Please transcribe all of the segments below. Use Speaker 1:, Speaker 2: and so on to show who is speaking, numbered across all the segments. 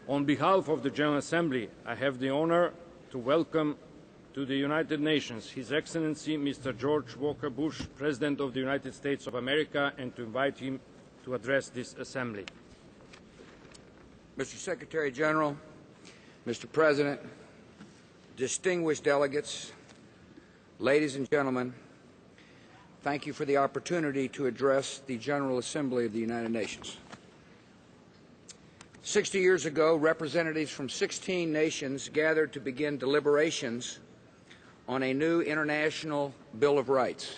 Speaker 1: On behalf of the General Assembly, I have the honor to welcome to the United Nations His Excellency Mr. George Walker Bush, President of the United States of America, and to invite him to address this Assembly.
Speaker 2: Mr. Secretary General, Mr. President, distinguished delegates, ladies and gentlemen, thank you for the opportunity to address the General Assembly of the United Nations. 60 years ago, representatives from 16 nations gathered to begin deliberations on a new international Bill of Rights.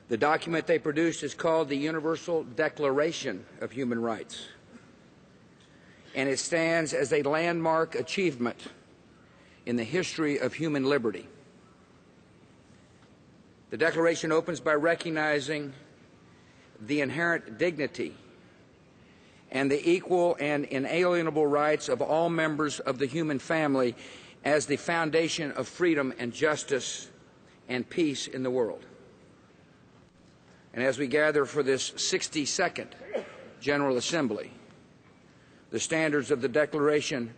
Speaker 2: The document they produced is called the Universal Declaration of Human Rights, and it stands as a landmark achievement in the history of human liberty. The Declaration opens by recognizing the inherent dignity and the equal and inalienable rights of all members of the human family as the foundation of freedom and justice and peace in the world. And as we gather for this 62nd General Assembly, the standards of the Declaration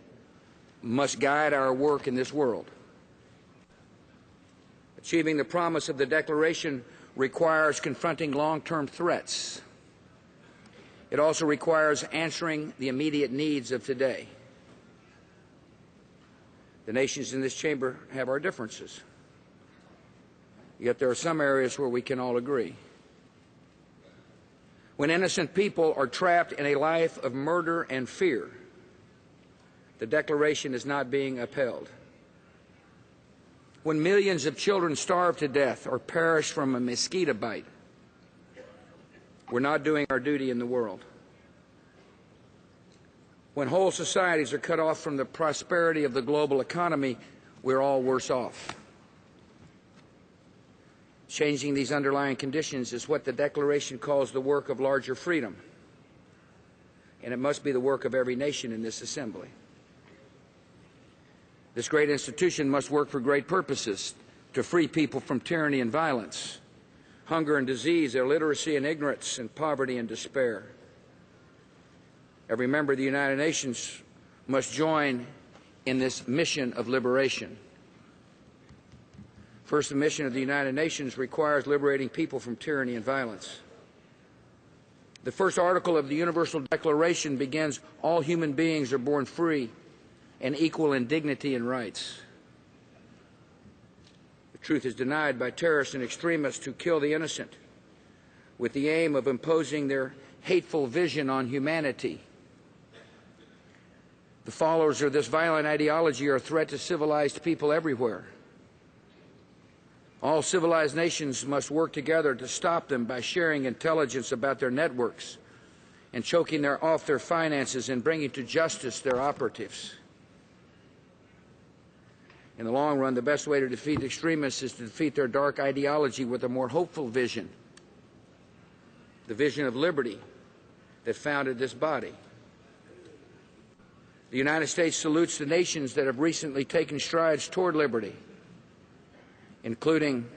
Speaker 2: must guide our work in this world. Achieving the promise of the Declaration requires confronting long-term threats. It also requires answering the immediate needs of today. The nations in this chamber have our differences, yet there are some areas where we can all agree. When innocent people are trapped in a life of murder and fear, the Declaration is not being upheld. When millions of children starve to death or perish from a mosquito bite, we're not doing our duty in the world. When whole societies are cut off from the prosperity of the global economy, we're all worse off. Changing these underlying conditions is what the Declaration calls the work of larger freedom, and it must be the work of every nation in this Assembly. This great institution must work for great purposes: to free people from tyranny and violence, hunger and disease, illiteracy and ignorance, and poverty and despair. Every member of the United Nations must join in this mission of liberation. First, the mission of the United Nations requires liberating people from tyranny and violence. The first article of the Universal Declaration begins, "All human beings are born free and equal in dignity and rights." The truth is denied by terrorists and extremists who kill the innocent with the aim of imposing their hateful vision on humanity. The followers of this violent ideology are a threat to civilized people everywhere. All civilized nations must work together to stop them by sharing intelligence about their networks and choking off their finances and bringing to justice their operatives. In the long run, the best way to defeat extremists is to defeat their dark ideology with a more hopeful vision, the vision of liberty that founded this body. The United States salutes the nations that have recently taken strides toward liberty, including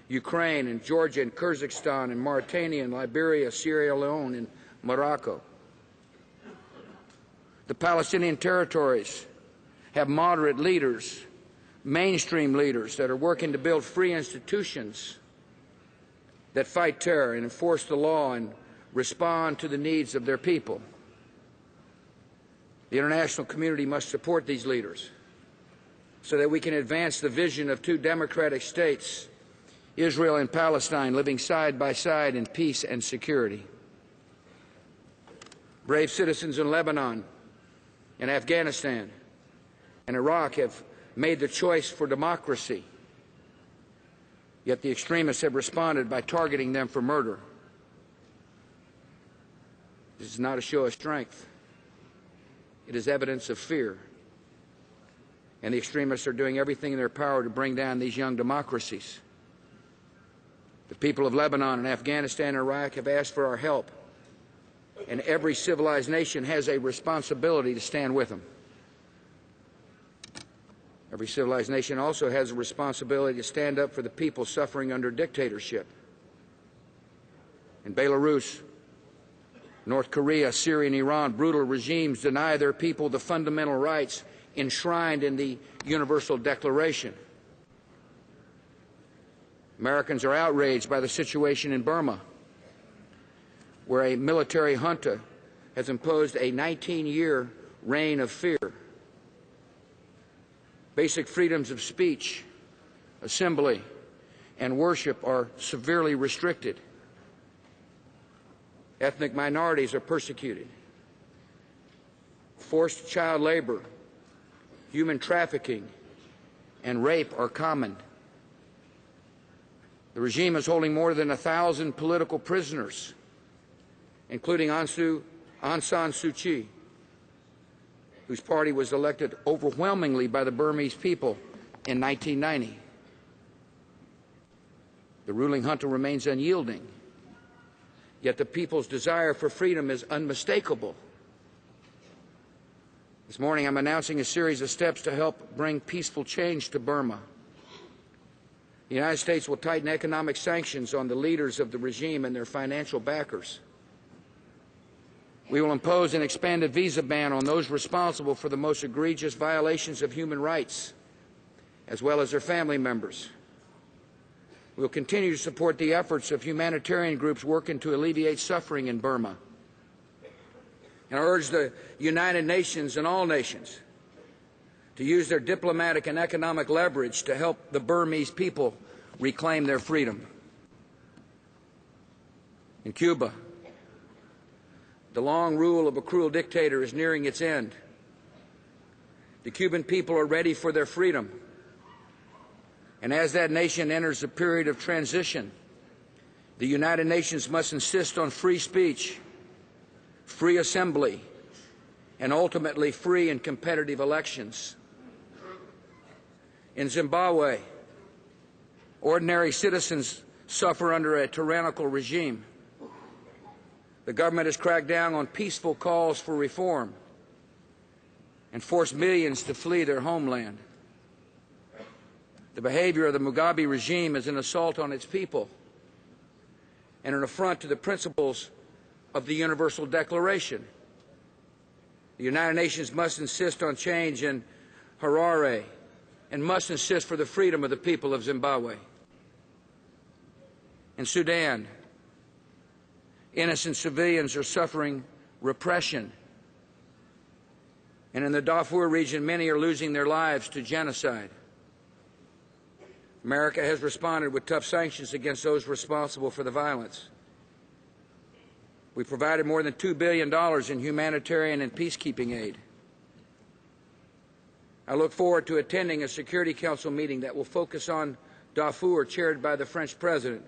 Speaker 2: Ukraine and Georgia and Kyrgyzstan and Mauritania and Liberia, Sierra Leone and Morocco. The Palestinian territories have moderate leaders, mainstream leaders that are working to build free institutions that fight terror and enforce the law and respond to the needs of their people. The international community must support these leaders so that we can advance the vision of two democratic states, Israel and Palestine, living side by side in peace and security. Brave citizens in Lebanon and Afghanistan and Iraq have made the choice for democracy, yet the extremists have responded by targeting them for murder. This is not a show of strength. It is evidence of fear. And the extremists are doing everything in their power to bring down these young democracies. The people of Lebanon and Afghanistan and Iraq have asked for our help, and every civilized nation has a responsibility to stand with them. Every civilized nation also has a responsibility to stand up for the people suffering under dictatorship. In Belarus, North Korea, Syria, and Iran, brutal regimes deny their people the fundamental rights enshrined in the Universal Declaration. Americans are outraged by the situation in Burma, where a military junta has imposed a 19-year reign of fear. Basic freedoms of speech, assembly, and worship are severely restricted. Ethnic minorities are persecuted. Forced child labor, human trafficking, and rape are common. The regime is holding more than 1,000 political prisoners, including Aung San Suu Kyi, whose party was elected overwhelmingly by the Burmese people in 1990. The ruling junta remains unyielding, yet the people's desire for freedom is unmistakable. This morning I'm announcing a series of steps to help bring peaceful change to Burma. The United States will tighten economic sanctions on the leaders of the regime and their financial backers. We will impose an expanded visa ban on those responsible for the most egregious violations of human rights, as well as their family members. We will continue to support the efforts of humanitarian groups working to alleviate suffering in Burma. And I urge the United Nations and all nations to use their diplomatic and economic leverage to help the Burmese people reclaim their freedom. In Cuba, the long rule of a cruel dictator is nearing its end. The Cuban people are ready for their freedom. And as that nation enters a period of transition, the United Nations must insist on free speech, free assembly, and ultimately free and competitive elections. In Zimbabwe, ordinary citizens suffer under a tyrannical regime. The government has cracked down on peaceful calls for reform and forced millions to flee their homeland. The behavior of the Mugabe regime is an assault on its people and an affront to the principles of the Universal Declaration. The United Nations must insist on change in Harare and must insist for the freedom of the people of Zimbabwe. In Sudan, innocent civilians are suffering repression. And in the Darfur region, many are losing their lives to genocide. America has responded with tough sanctions against those responsible for the violence. We provided more than $2 billion in humanitarian and peacekeeping aid. I look forward to attending a Security Council meeting that will focus on Darfur, chaired by the French President.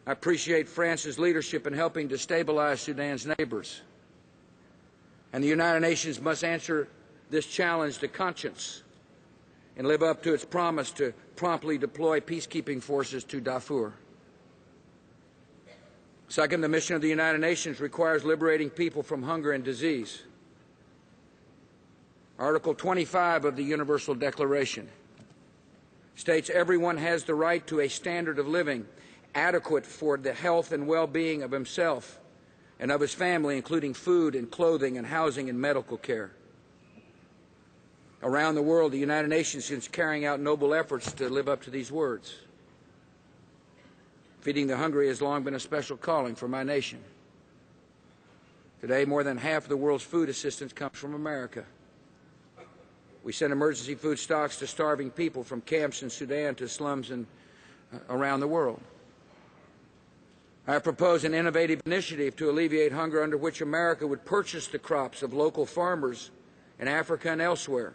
Speaker 2: I appreciate France's leadership in helping to stabilize Sudan's neighbors. And the United Nations must answer this challenge to conscience and live up to its promise to promptly deploy peacekeeping forces to Darfur. Second, the mission of the United Nations requires liberating people from hunger and disease. Article 25 of the Universal Declaration states everyone has the right to a standard of living adequate for the health and well-being of himself and of his family, including food and clothing and housing and medical care. Around the world, the United Nations is carrying out noble efforts to live up to these words. Feeding the hungry has long been a special calling for my nation. Today, more than half of the world's food assistance comes from America. We send emergency food stocks to starving people from camps in Sudan to slums around the world. I have proposed an innovative initiative to alleviate hunger under which America would purchase the crops of local farmers in Africa and elsewhere,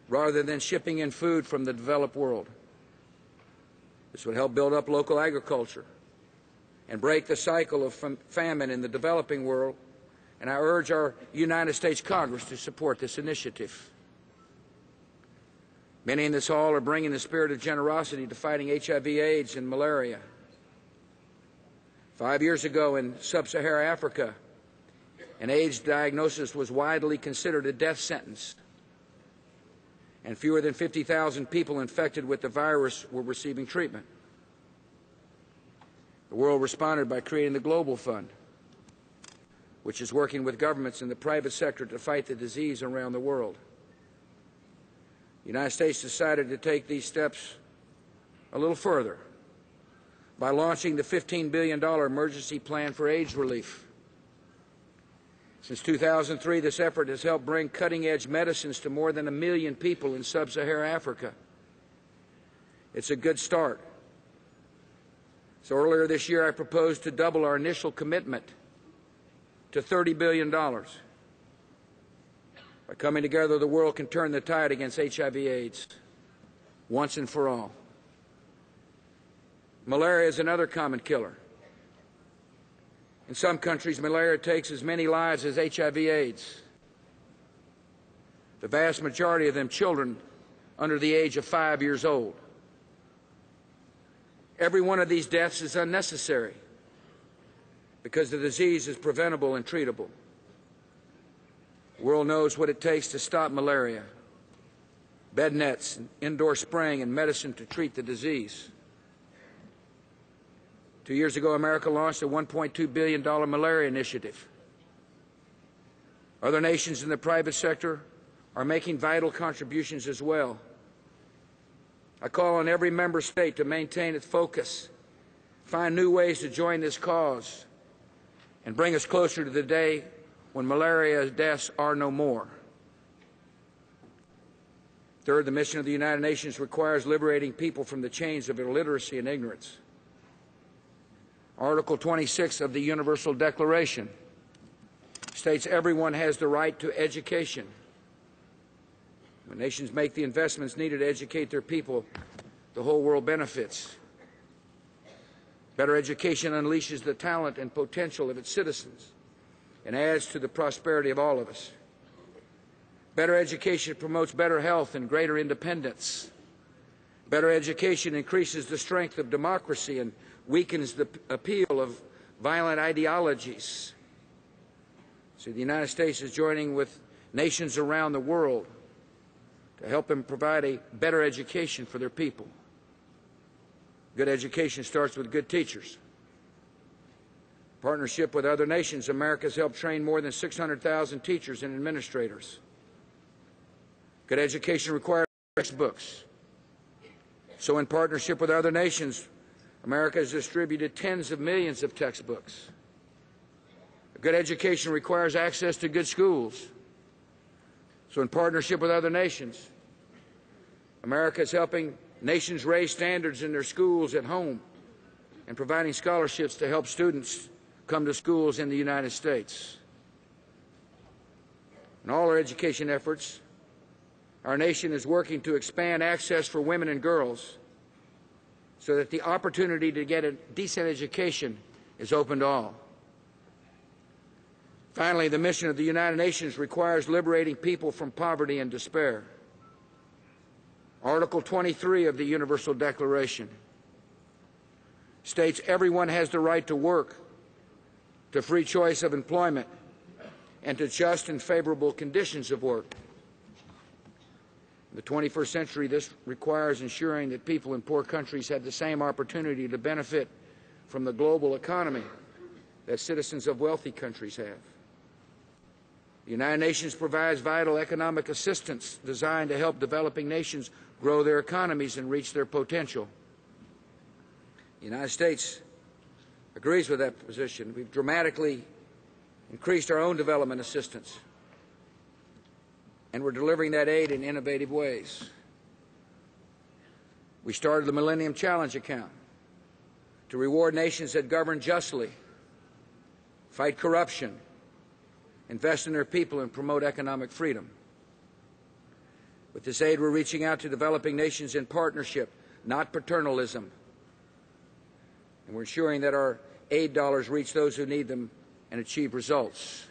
Speaker 2: rather than shipping in food from the developed world. This would help build up local agriculture and break the cycle of famine in the developing world, and I urge our United States Congress to support this initiative. Many in this hall are bringing the spirit of generosity to fighting HIV/AIDS and malaria. 5 years ago in sub-Saharan Africa, an AIDS diagnosis was widely considered a death sentence, and fewer than 50,000 people infected with the virus were receiving treatment. The world responded by creating the Global Fund, which is working with governments and the private sector to fight the disease around the world. The United States decided to take these steps a little further by launching the $15 billion emergency plan for AIDS relief. Since 2003, this effort has helped bring cutting-edge medicines to more than 1 million people in sub-Saharan Africa. It's a good start. So earlier this year, I proposed to double our initial commitment to $30 billion. By coming together, the world can turn the tide against HIV/AIDS once and for all. Malaria is another common killer. In some countries, malaria takes as many lives as HIV/AIDS. The vast majority of them children under the age of 5 years old. Every one of these deaths is unnecessary because the disease is preventable and treatable. The world knows what it takes to stop malaria: bed nets, indoor spraying, and medicine to treat the disease. 2 years ago, America launched a $1.2 billion malaria initiative. Other nations in the private sector are making vital contributions as well. I call on every member state to maintain its focus, find new ways to join this cause, and bring us closer to the day when malaria deaths are no more. Third, the mission of the United Nations requires liberating people from the chains of illiteracy and ignorance. Article 26 of the Universal Declaration states everyone has the right to education. When nations make the investments needed to educate their people, the whole world benefits. Better education unleashes the talent and potential of its citizens and adds to the prosperity of all of us. Better education promotes better health and greater independence. Better education increases the strength of democracy and weakens the appeal of violent ideologies. So the United States is joining with nations around the world to help them provide a better education for their people. Good education starts with good teachers. In partnership with other nations, America has helped train more than 600,000 teachers and administrators. Good education requires textbooks. So in partnership with other nations, America has distributed tens of millions of textbooks. A good education requires access to good schools. So in partnership with other nations, America is helping nations raise standards in their schools at home and providing scholarships to help students come to schools in the United States. In all our education efforts, our nation is working to expand access for women and girls so that the opportunity to get a decent education is open to all. Finally, the mission of the United Nations requires liberating people from poverty and despair. Article 23 of the Universal Declaration states everyone has the right to work, to free choice of employment, and to just and favorable conditions of work. In the 21st century, this requires ensuring that people in poor countries have the same opportunity to benefit from the global economy that citizens of wealthy countries have. The United Nations provides vital economic assistance designed to help developing nations grow their economies and reach their potential. The United States agrees with that position. We've dramatically increased our own development assistance, and we're delivering that aid in innovative ways. We started the Millennium Challenge account to reward nations that govern justly, fight corruption, invest in their people, and promote economic freedom. With this aid, we're reaching out to developing nations in partnership, not paternalism. And we're ensuring that our aid dollars reach those who need them and achieve results.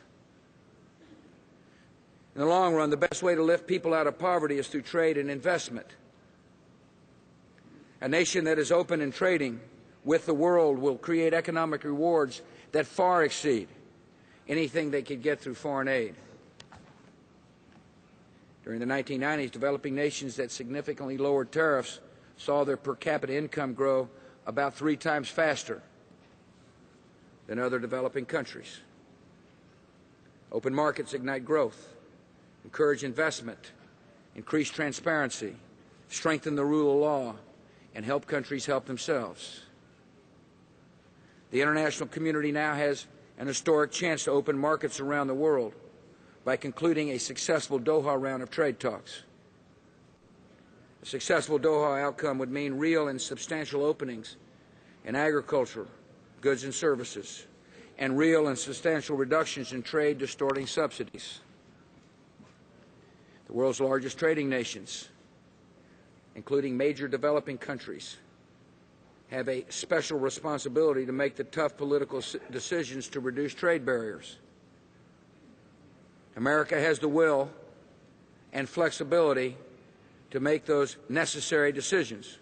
Speaker 2: In the long run, the best way to lift people out of poverty is through trade and investment. A nation that is open in trading with the world will create economic rewards that far exceed anything they could get through foreign aid. During the 1990s, developing nations that significantly lowered tariffs saw their per capita income grow about 3 times faster than other developing countries. Open markets ignite growth, encourage investment, increase transparency, strengthen the rule of law, and help countries help themselves. The international community now has an historic chance to open markets around the world by concluding a successful Doha round of trade talks. A successful Doha outcome would mean real and substantial openings in agriculture, goods and services, and real and substantial reductions in trade distorting subsidies. The world's largest trading nations, including major developing countries, have a special responsibility to make the tough political decisions to reduce trade barriers. America has the will and flexibility to make those necessary decisions.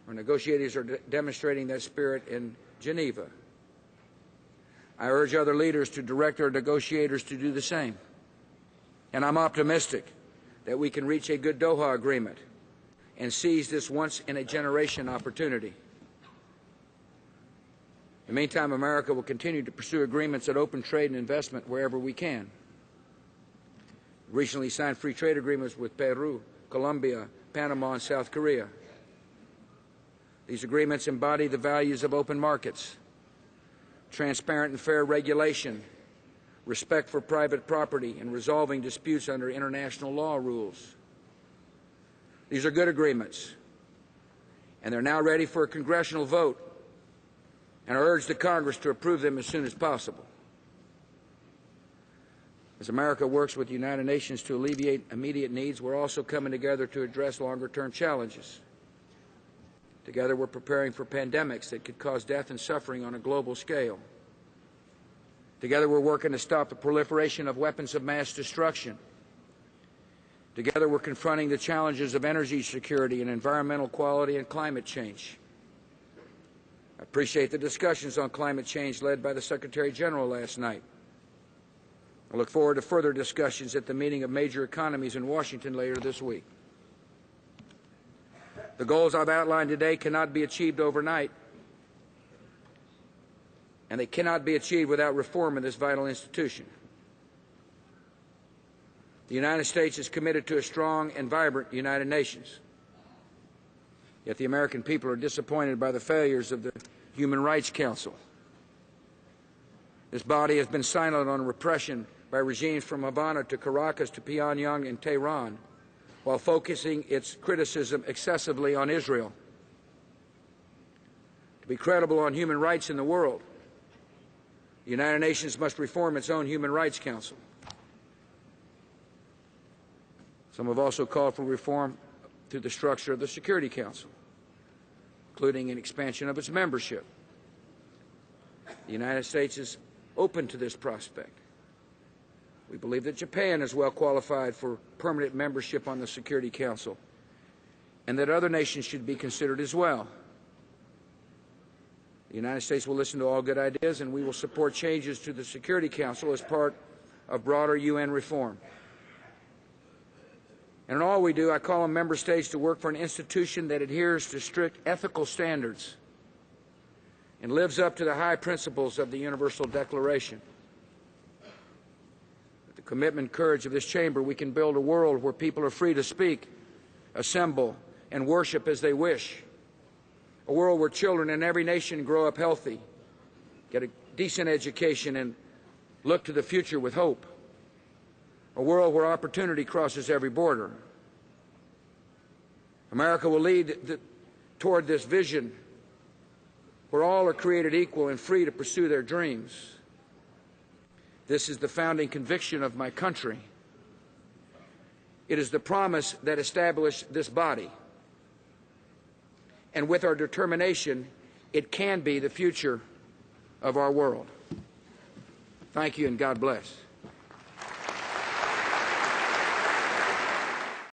Speaker 2: Our negotiators are demonstrating that spirit in Geneva. I urge other leaders to direct our negotiators to do the same. And I'm optimistic that we can reach a good Doha agreement and seize this once-in-a-generation opportunity. In the meantime, America will continue to pursue agreements that open trade and investment wherever we can. We recently signed free trade agreements with Peru, Colombia, Panama, and South Korea. These agreements embody the values of open markets, transparent and fair regulation, respect for private property, and resolving disputes under international law rules. These are good agreements, and they're now ready for a congressional vote, and I urge the Congress to approve them as soon as possible. As America works with the United Nations to alleviate immediate needs, we're also coming together to address longer-term challenges. Together, we're preparing for pandemics that could cause death and suffering on a global scale. Together, we're working to stop the proliferation of weapons of mass destruction. Together, we're confronting the challenges of energy security and environmental quality and climate change. I appreciate the discussions on climate change led by the Secretary General last night. I look forward to further discussions at the meeting of major economies in Washington later this week. The goals I've outlined today cannot be achieved overnight, and they cannot be achieved without reform in this vital institution. The United States is committed to a strong and vibrant United Nations. Yet the American people are disappointed by the failures of the Human Rights Council. This body has been silent on repression by regimes from Havana to Caracas to Pyongyang and Tehran, while focusing its criticism excessively on Israel. To be credible on human rights in the world, the United Nations must reform its own Human Rights Council. Some have also called for reform through the structure of the Security Council, including an expansion of its membership. The United States is open to this prospect. We believe that Japan is well qualified for permanent membership on the Security Council, and that other nations should be considered as well. The United States will listen to all good ideas, and we will support changes to the Security Council as part of broader UN reform. And in all we do, I call on member states to work for an institution that adheres to strict ethical standards and lives up to the high principles of the Universal Declaration. With the commitment and courage of this chamber, we can build a world where people are free to speak, assemble, and worship as they wish. A world where children in every nation grow up healthy, get a decent education, and look to the future with hope. A world where opportunity crosses every border. America will lead toward this vision where all are created equal and free to pursue their dreams. This is the founding conviction of my country. It is the promise that established this body. And with our determination, it can be the future of our world. Thank you, and God bless.